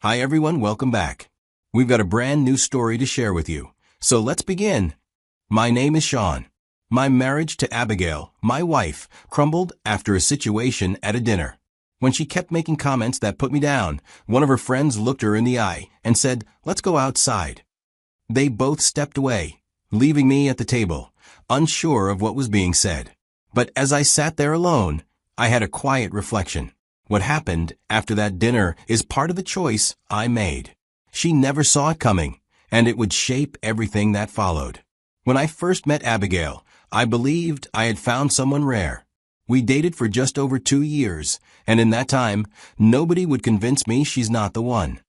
Hi everyone, welcome back. We've got a brand new story to share with you. So let's begin. My name is Sean. My marriage to Abigail, my wife, crumbled after a situation at a dinner. When she kept making comments that put me down, one of her friends looked her in the eye and said, "Let's go outside." They both stepped away, leaving me at the table, unsure of what was being said. But as I sat there alone, I had a quiet reflection. What happened after that dinner is part of the choice I made. She never saw it coming, and it would shape everything that followed. When I first met Abigail, I believed I had found someone rare. We dated for just over 2 years, and in that time, nobody would convince me she's not the one.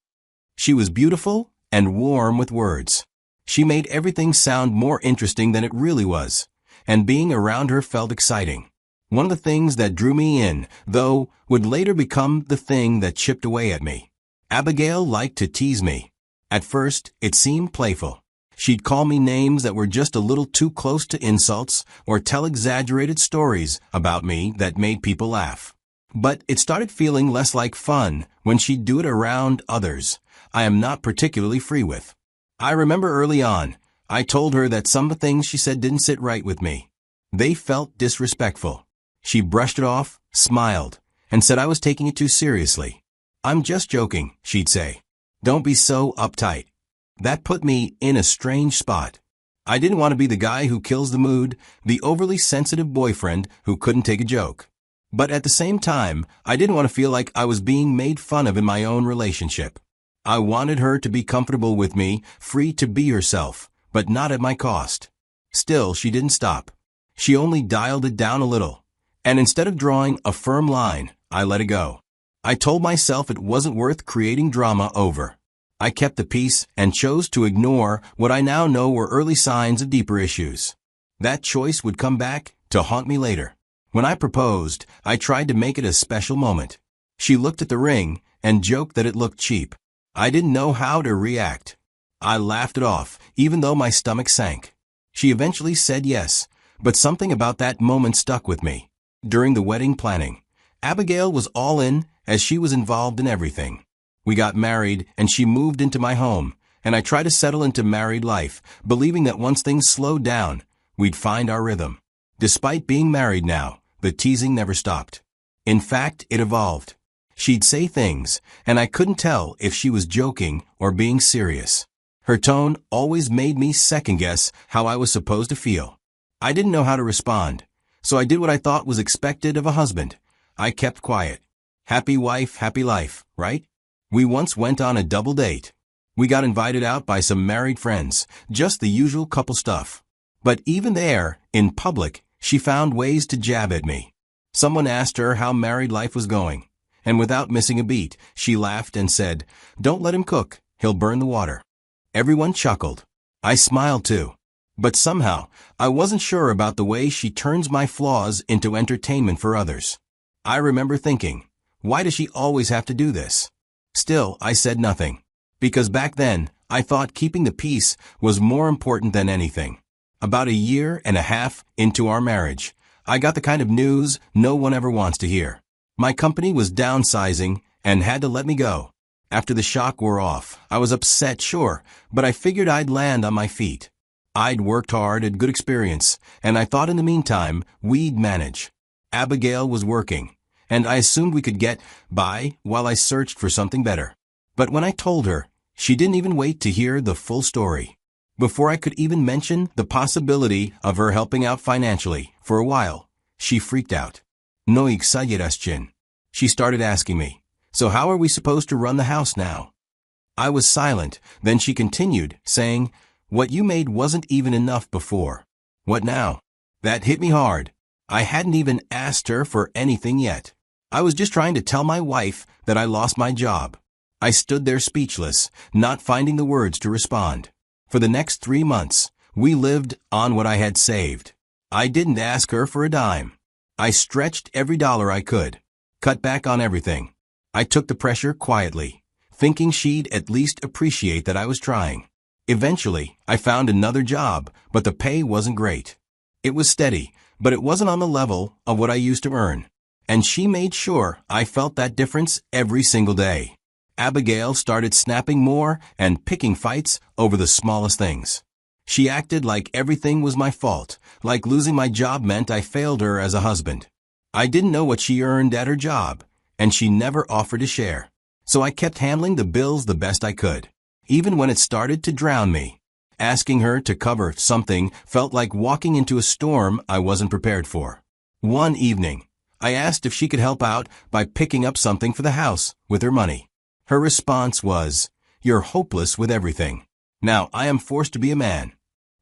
She was beautiful and warm with words. She made everything sound more interesting than it really was, and being around her felt exciting. One of the things that drew me in, though, would later become the thing that chipped away at me. Abigail liked to tease me. At first, it seemed playful. She'd call me names that were just a little too close to insults or tell exaggerated stories about me that made people laugh. But it started feeling less like fun when she'd do it around others I am not particularly free with. I remember early on, I told her that some of the things she said didn't sit right with me. They felt disrespectful. She brushed it off, smiled, and said I was taking it too seriously. "I'm just joking," she'd say. "Don't be so uptight." That put me in a strange spot. I didn't want to be the guy who kills the mood, the overly sensitive boyfriend who couldn't take a joke. But at the same time, I didn't want to feel like I was being made fun of in my own relationship. I wanted her to be comfortable with me, free to be herself, but not at my cost. Still, she didn't stop. She only dialed it down a little. And instead of drawing a firm line, I let it go. I told myself it wasn't worth creating drama over. I kept the peace and chose to ignore what I now know were early signs of deeper issues. That choice would come back to haunt me later. When I proposed, I tried to make it a special moment. She looked at the ring and joked that it looked cheap. I didn't know how to react. I laughed it off, even though my stomach sank. She eventually said yes, but something about that moment stuck with me. During the wedding planning, Abigail was all in as she was involved in everything. We got married and she moved into my home, and I tried to settle into married life, believing that once things slowed down, we'd find our rhythm. Despite being married now, the teasing never stopped. In fact, it evolved. She'd say things, and I couldn't tell if she was joking or being serious. Her tone always made me second-guess how I was supposed to feel. I didn't know how to respond. So I did what I thought was expected of a husband. I kept quiet. Happy wife, happy life, right? We once went on a double date. We got invited out by some married friends, just the usual couple stuff. But even there, in public, she found ways to jab at me. Someone asked her how married life was going, and without missing a beat, she laughed and said, "Don't let him cook, he'll burn the water." Everyone chuckled. I smiled too. But somehow, I wasn't sure about the way she turns my flaws into entertainment for others. I remember thinking, why does she always have to do this? Still, I said nothing. Because back then, I thought keeping the peace was more important than anything. About 1.5 years into our marriage, I got the kind of news no one ever wants to hear. My company was downsizing and had to let me go. After the shock wore off, I was upset, sure, but I figured I'd land on my feet. I'd worked hard, had good experience, and I thought in the meantime, we'd manage. Abigail was working, and I assumed we could get by while I searched for something better. But when I told her, she didn't even wait to hear the full story. Before I could even mention the possibility of her helping out financially for a while, she freaked out. "No exageración." She started asking me, "So how are we supposed to run the house now?" I was silent, then she continued, saying, "What you made wasn't even enough before. What now?" That hit me hard. I hadn't even asked her for anything yet. I was just trying to tell my wife that I lost my job. I stood there speechless, not finding the words to respond. For the next 3 months, we lived on what I had saved. I didn't ask her for a dime. I stretched every dollar I could, cut back on everything. I took the pressure quietly, thinking she'd at least appreciate that I was trying. Eventually, I found another job, but the pay wasn't great. It was steady, but it wasn't on the level of what I used to earn. And she made sure I felt that difference every single day. Abigail started snapping more and picking fights over the smallest things. She acted like everything was my fault, like losing my job meant I failed her as a husband. I didn't know what she earned at her job, and she never offered to share. So I kept handling the bills the best I could, even when it started to drown me. Asking her to cover something felt like walking into a storm I wasn't prepared for. One evening, I asked if she could help out by picking up something for the house with her money. Her response was, "You're hopeless with everything. Now I am forced to be a man."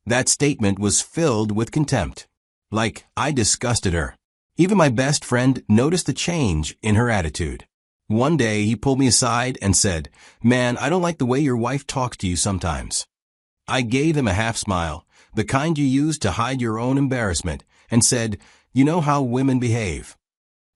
That statement was filled with contempt. Like I disgusted her. Even my best friend noticed the change in her attitude. One day he pulled me aside and said, "Man, I don't like the way your wife talks to you sometimes." I gave him a half smile, the kind you use to hide your own embarrassment, and said, "You know how women behave."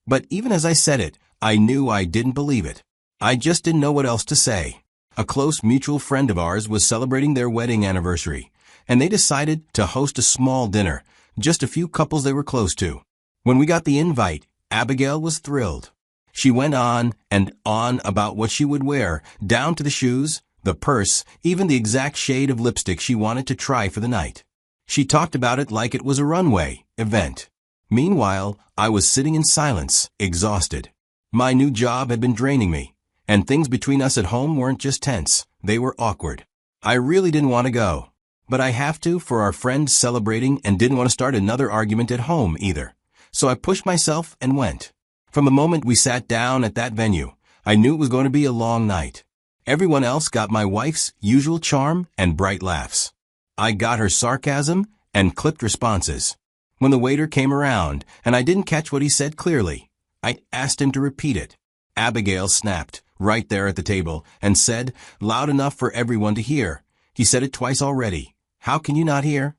But even as I said it, I knew I didn't believe it. I just didn't know what else to say. A close mutual friend of ours was celebrating their wedding anniversary, and they decided to host a small dinner, just a few couples they were close to. When we got the invite, Abigail was thrilled. She went on and on about what she would wear, down to the shoes, the purse, even the exact shade of lipstick she wanted to try for the night. She talked about it like it was a runway event. Meanwhile, I was sitting in silence, exhausted. My new job had been draining me, and things between us at home weren't just tense, they were awkward. I really didn't want to go, but I have to for our friends celebrating and didn't want to start another argument at home either. So I pushed myself and went. From the moment we sat down at that venue, I knew it was going to be a long night. Everyone else got my wife's usual charm and bright laughs. I got her sarcasm and clipped responses. When the waiter came around and I didn't catch what he said clearly, I asked him to repeat it. Abigail snapped right there at the table and said, loud enough for everyone to hear, "He said it twice already. How can you not hear?"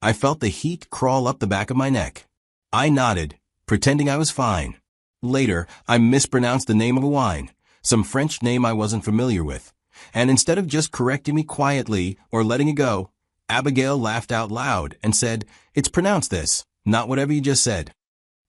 I felt the heat crawl up the back of my neck. I nodded, pretending I was fine. Later, I mispronounced the name of a wine, some French name I wasn't familiar with, and instead of just correcting me quietly or letting it go, Abigail laughed out loud and said, "It's pronounced this, not whatever you just said."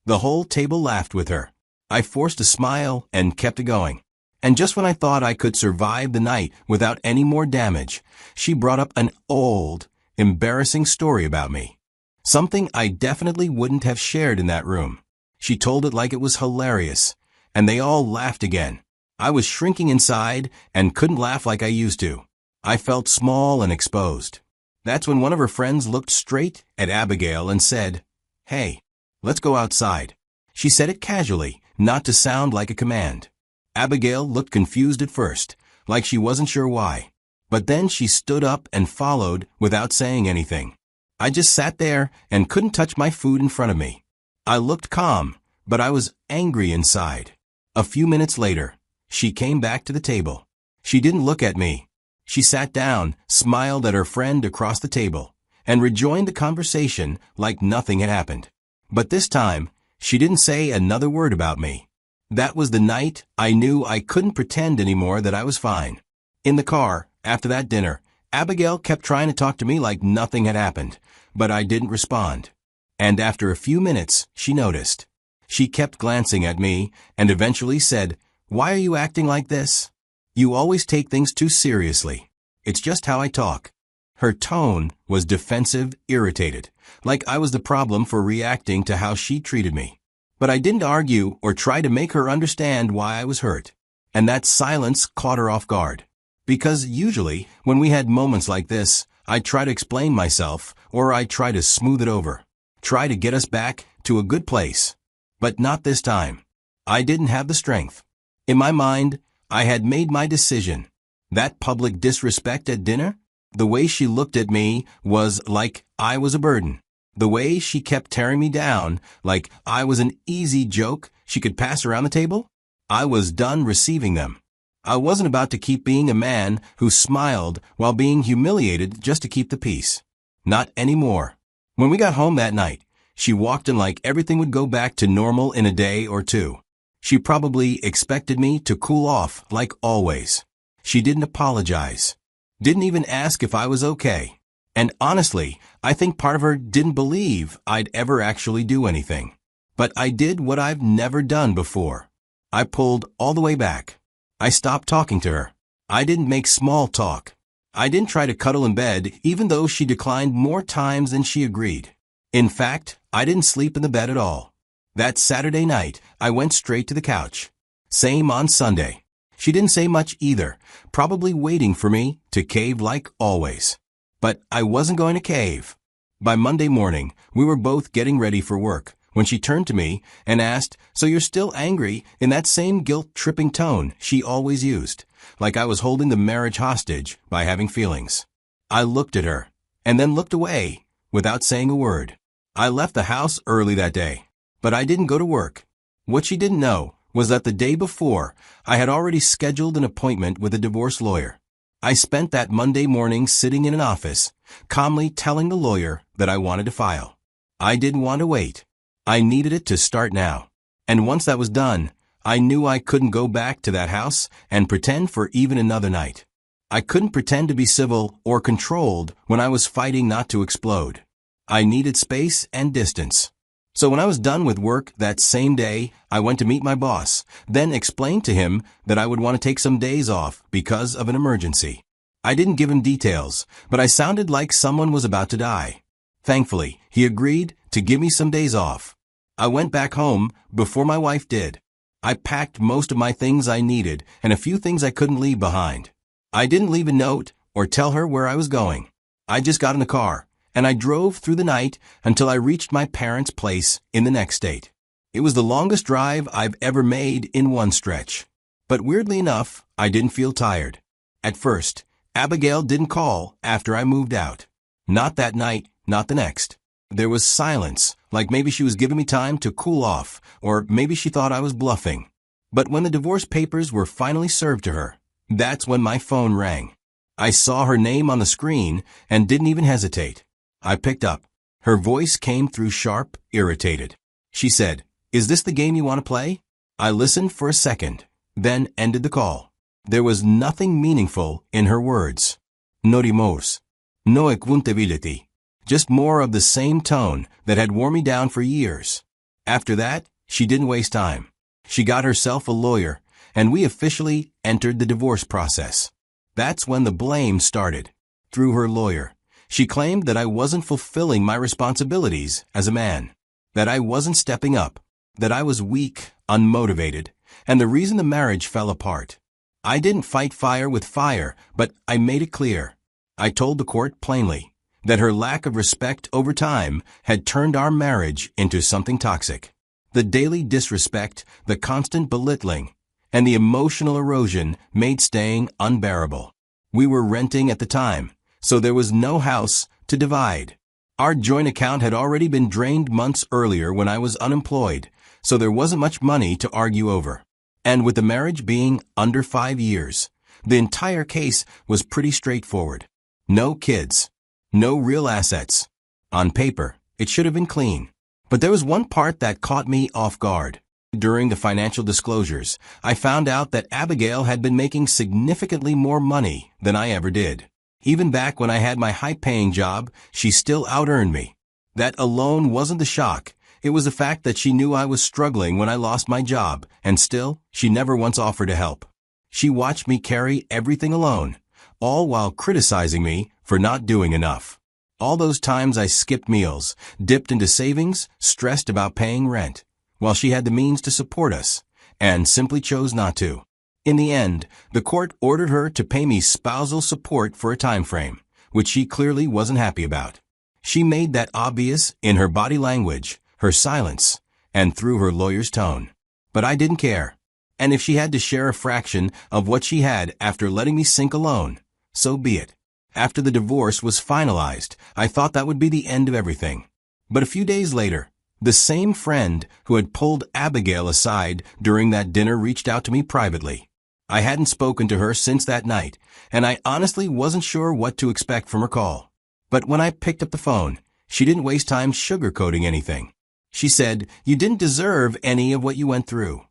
The whole table laughed with her. I forced a smile and kept it going. And just when I thought I could survive the night without any more damage, she brought up an old, embarrassing story about me. Something I definitely wouldn't have shared in that room. She told it like it was hilarious, and they all laughed again. I was shrinking inside and couldn't laugh like I used to. I felt small and exposed. That's when one of her friends looked straight at Abigail and said, "Hey, let's go outside." She said it casually, not to sound like a command. Abigail looked confused at first, like she wasn't sure why. But then she stood up and followed without saying anything. I just sat there and couldn't touch my food in front of me. I looked calm, but I was angry inside. A few minutes later, she came back to the table. She didn't look at me. She sat down, smiled at her friend across the table, and rejoined the conversation like nothing had happened. But this time, she didn't say another word about me. That was the night I knew I couldn't pretend anymore that I was fine. In the car, after that dinner, Abigail kept trying to talk to me like nothing had happened, but I didn't respond. And after a few minutes, she noticed. She kept glancing at me and eventually said, "Why are you acting like this? You always take things too seriously. It's just how I talk." Her tone was defensive, irritated, like I was the problem for reacting to how she treated me. But I didn't argue or try to make her understand why I was hurt. And that silence caught her off guard. Because usually, when we had moments like this, I'd try to explain myself, or I'd try to smooth it over. Try to get us back to a good place. But not this time. I didn't have the strength. In my mind, I had made my decision. That public disrespect at dinner? The way she looked at me was like I was a burden. The way she kept tearing me down, like I was an easy joke she could pass around the table? I was done receiving them. I wasn't about to keep being a man who smiled while being humiliated just to keep the peace. Not anymore. When we got home that night, she walked in like everything would go back to normal in a day or two. She probably expected me to cool off like always. She didn't apologize. Didn't even ask if I was okay. And honestly, I think part of her didn't believe I'd ever actually do anything. But I did what I've never done before. I pulled all the way back. I stopped talking to her. I didn't make small talk. I didn't try to cuddle in bed, even though she declined more times than she agreed. In fact, I didn't sleep in the bed at all. That Saturday night, I went straight to the couch. Same on Sunday. She didn't say much either, probably waiting for me to cave like always. But I wasn't going to cave. By Monday morning, we were both getting ready for work when she turned to me and asked, "So you're still angry?" in that same guilt-tripping tone she always used, like I was holding the marriage hostage by having feelings. I looked at her, and then looked away, without saying a word. I left the house early that day, but I didn't go to work. What she didn't know was that the day before, I had already scheduled an appointment with a divorce lawyer. I spent that Monday morning sitting in an office, calmly telling the lawyer that I wanted to file. I didn't want to wait. I needed it to start now. And once that was done, I knew I couldn't go back to that house and pretend for even another night. I couldn't pretend to be civil or controlled when I was fighting not to explode. I needed space and distance. So when I was done with work that same day, I went to meet my boss, then explained to him that I would want to take some days off because of an emergency. I didn't give him details, but I sounded like someone was about to die. Thankfully, he agreed to give me some days off. I went back home before my wife did. I packed most of my things I needed and a few things I couldn't leave behind. I didn't leave a note or tell her where I was going. I just got in the car, and I drove through the night until I reached my parents' place in the next state. It was the longest drive I've ever made in one stretch. But weirdly enough, I didn't feel tired. At first, Abigail didn't call after I moved out. Not that night, not the next. There was silence, like maybe she was giving me time to cool off, or maybe she thought I was bluffing. But when the divorce papers were finally served to her, that's when my phone rang. I saw her name on the screen and didn't even hesitate. I picked up. Her voice came through sharp, irritated. She said, "Is this the game you want to play?" I listened for a second, then ended the call. There was nothing meaningful in her words. No remorse. No accountability. Just more of the same tone that had worn me down for years. After that, she didn't waste time. She got herself a lawyer, and we officially entered the divorce process. That's when the blame started. Through her lawyer, she claimed that I wasn't fulfilling my responsibilities as a man, that I wasn't stepping up, that I was weak, unmotivated, and the reason the marriage fell apart. I didn't fight fire with fire, but I made it clear. I told the court plainly that her lack of respect over time had turned our marriage into something toxic. The daily disrespect, the constant belittling, and the emotional erosion made staying unbearable. We were renting at the time, so there was no house to divide. Our joint account had already been drained months earlier when I was unemployed, so there wasn't much money to argue over. And with the marriage being under 5 years, the entire case was pretty straightforward. No kids. No real assets. On paper, it should have been clean. But there was one part that caught me off guard. During the financial disclosures, I found out that Abigail had been making significantly more money than I ever did. Even back when I had my high-paying job, she still out-earned me. That alone wasn't the shock. It was the fact that she knew I was struggling when I lost my job, and still, she never once offered to help. She watched me carry everything alone, all while criticizing me for not doing enough. All those times I skipped meals, dipped into savings, stressed about paying rent, while she had the means to support us, and simply chose not to. In the end, the court ordered her to pay me spousal support for a time frame, which she clearly wasn't happy about. She made that obvious in her body language, her silence, and through her lawyer's tone. But I didn't care. And if she had to share a fraction of what she had after letting me sink alone, so be it. After the divorce was finalized, I thought that would be the end of everything. But a few days later, the same friend who had pulled Abigail aside during that dinner reached out to me privately. I hadn't spoken to her since that night, and I honestly wasn't sure what to expect from her call. But when I picked up the phone, she didn't waste time sugarcoating anything. She said, "You didn't deserve any of what you went through."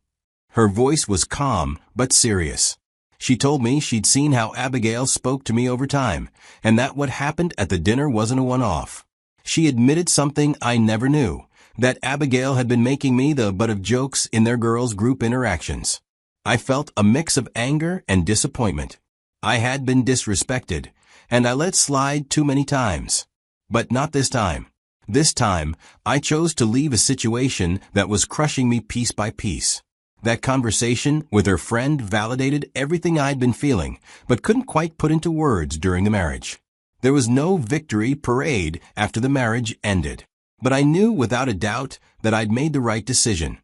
Her voice was calm but serious. She told me she'd seen how Abigail spoke to me over time, and that what happened at the dinner wasn't a one-off. She admitted something I never knew, that Abigail had been making me the butt of jokes in their girls' group interactions. I felt a mix of anger and disappointment. I had been disrespected, and I let slide too many times. But not this time. This time, I chose to leave a situation that was crushing me piece by piece. That conversation with her friend validated everything I'd been feeling, but couldn't quite put into words during the marriage. There was no victory parade after the marriage ended. But I knew without a doubt that I'd made the right decision.